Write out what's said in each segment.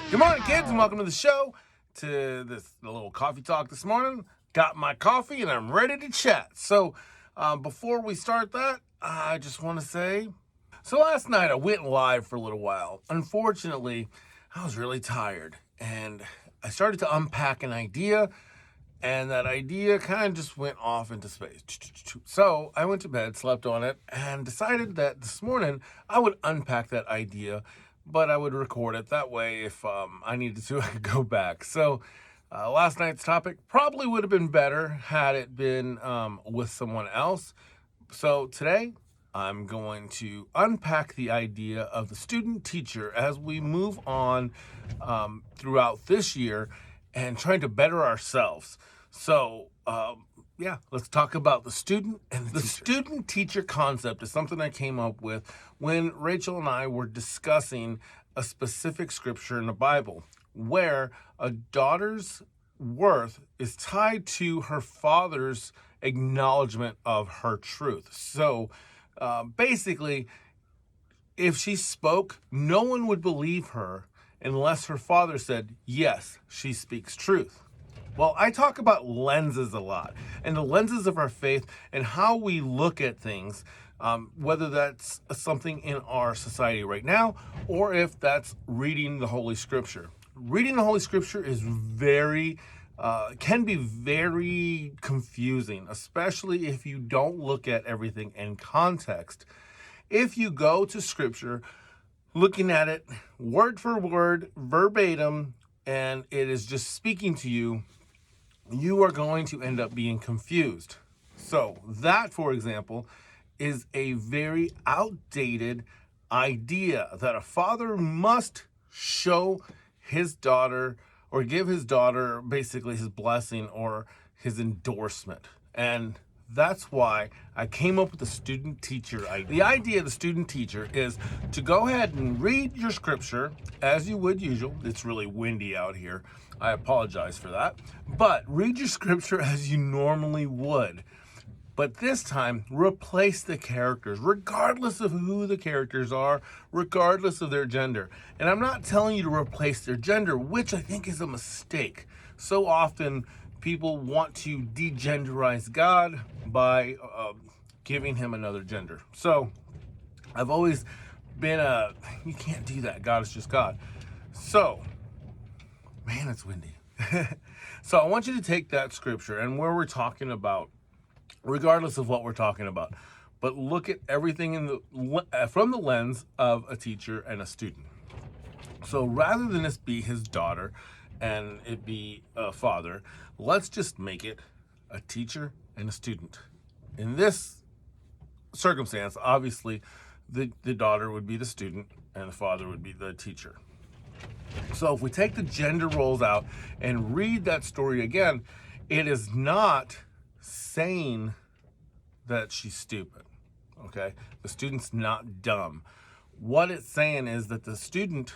Good morning, kids, and welcome to the show. To this little coffee talk this morning. Got my coffee and I'm ready to chat. So, before we start that, I just want to say, last night I went live for a little while. Unfortunately, I was really tired and I started to unpack an idea, and that idea kind of just went off into space. So I went to bed, slept on it, and decided that this morning I would unpack that idea, but I would record it. That way, if I needed to, I could go back. So last night's topic probably would have been better had it been with someone else. So today, I'm going to unpack the idea of the student teacher as we move on throughout this year and trying to better ourselves. So, yeah, let's talk about the student and the student teacher concept is something I came up with when Rachel and I were discussing a specific scripture in the Bible where a daughter's worth is tied to her father's acknowledgement of her truth. So basically, if she spoke, no one would believe her unless her father said, yes, she speaks truth. Well, I talk about lenses a lot, and the lenses of our faith and how we look at things, whether that's something in our society right now or if that's reading the Holy Scripture. Reading the Holy Scripture is can be very confusing, especially if you don't look at everything in context. If you go to Scripture looking at it word for word, verbatim, and it is just speaking to you, you are going to end up being confused. So that, for example, is a very outdated idea that a father must show his daughter or give his daughter basically his blessing or his endorsement. And that's why I came up with the student teacher idea. The idea of the student teacher is to go ahead and read your scripture as you would usual. It's really windy out here. I apologize for that. But read your scripture as you normally would. But this time, replace the characters, regardless of who the characters are, regardless of their gender. And I'm not telling you to replace their gender, which I think is a mistake. So often, people want to degenderize God by giving him another gender. So I've always been you can't do that. God is just God. So, man, it's windy. So I want you to take that scripture and where we're talking about, regardless of what we're talking about, but look at everything from the lens of a teacher and a student. So rather than this be his daughter and it be a father, let's just make it a teacher and a student. In this circumstance, obviously, the daughter would be the student and the father would be the teacher. So if we take the gender roles out and read that story again, it is not saying that she's stupid, okay? The student's not dumb. What it's saying is that the student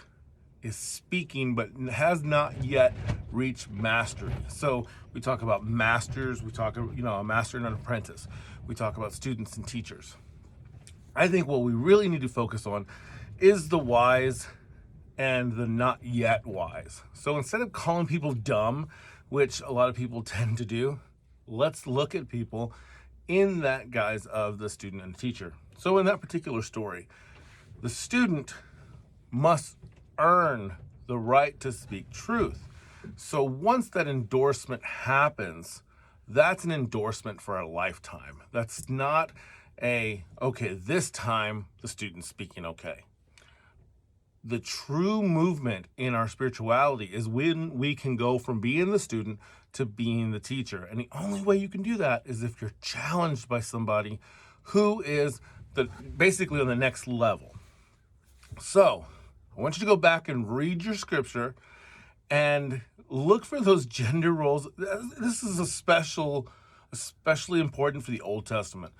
is speaking but has not yet reached mastery. So we talk about masters, we talk, a master and an apprentice. We talk about students and teachers. I think what we really need to focus on is the wise and the not yet wise. So instead of calling people dumb, which a lot of people tend to do, let's look at people in that guise of the student and teacher. So in that particular story, the student must earn the right to speak truth. So once that endorsement happens, that's an endorsement for a lifetime. That's not okay, this time the student's speaking okay. The true movement in our spirituality is when we can go from being the student to being the teacher. And the only way you can do that is if you're challenged by somebody who is basically on the next level. So I want you to go back and read your scripture and look for those gender roles. This is especially important for the Old Testament.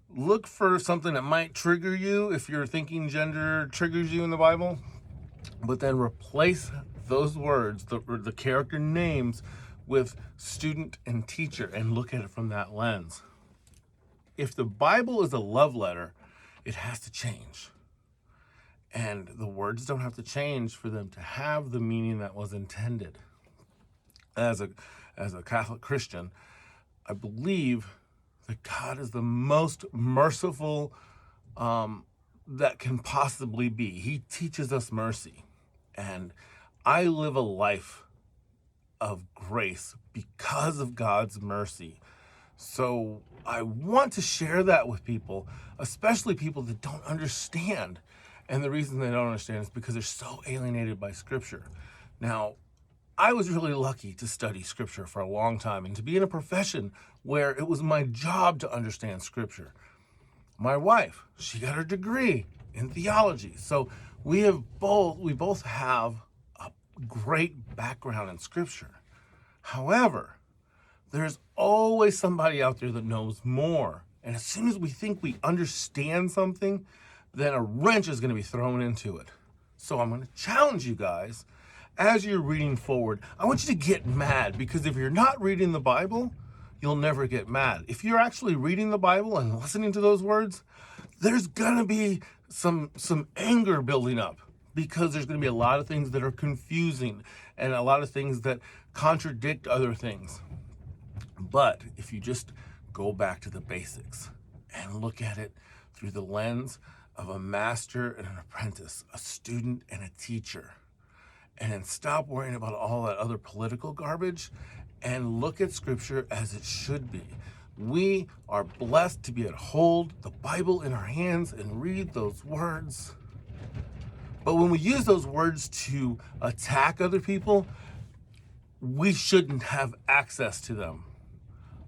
Look for something that might trigger you if you're thinking gender triggers you in the Bible, but then replace those words, the character names, with student and teacher and look at it from that lens. If the Bible is a love letter, it has to change. And the words don't have to change for them to have the meaning that was intended. As a Catholic Christian, I believe that God is the most merciful that can possibly be. He teaches us mercy. And I live a life of grace because of God's mercy. So I want to share that with people, especially people that don't understand. And the reason they don't understand is because they're so alienated by Scripture. Now, I was really lucky to study Scripture for a long time and to be in a profession where it was my job to understand Scripture. My wife, she got her degree in theology. So we both have a great background in Scripture. However, there's always somebody out there that knows more. And as soon as we think we understand something, then a wrench is going to be thrown into it. So I'm going to challenge you guys as you're reading forward. I want you to get mad, because if you're not reading the Bible, you'll never get mad. If you're actually reading the Bible and listening to those words, there's going to be some anger building up, because there's going to be a lot of things that are confusing and a lot of things that contradict other things. But if you just go back to the basics and look at it through the lens of a master and an apprentice, a student and a teacher, and then stop worrying about all that other political garbage and look at Scripture as it should be. We are blessed to be able to hold the Bible in our hands and read those words. But when we use those words to attack other people, we shouldn't have access to them.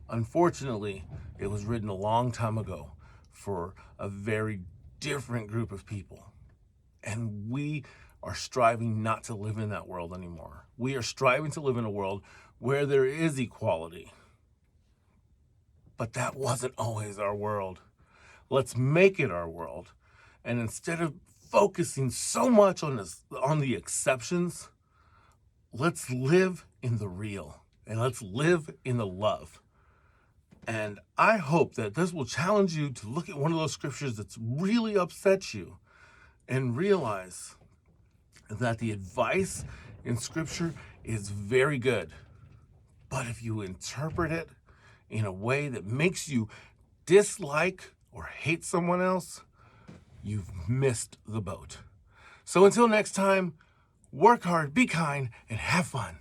Unfortunately, it was written a long time ago for a very different group of people. And we are striving not to live in that world anymore. We are striving to live in a world where there is equality. But that wasn't always our world. Let's make it our world. And instead of focusing so much on the exceptions, let's live in the real, and let's live in the love. And I hope that this will challenge you to look at one of those scriptures that's really upset you and realize that the advice in Scripture is very good. But if you interpret it in a way that makes you dislike or hate someone else, you've missed the boat. So until next time, work hard, be kind, and have fun.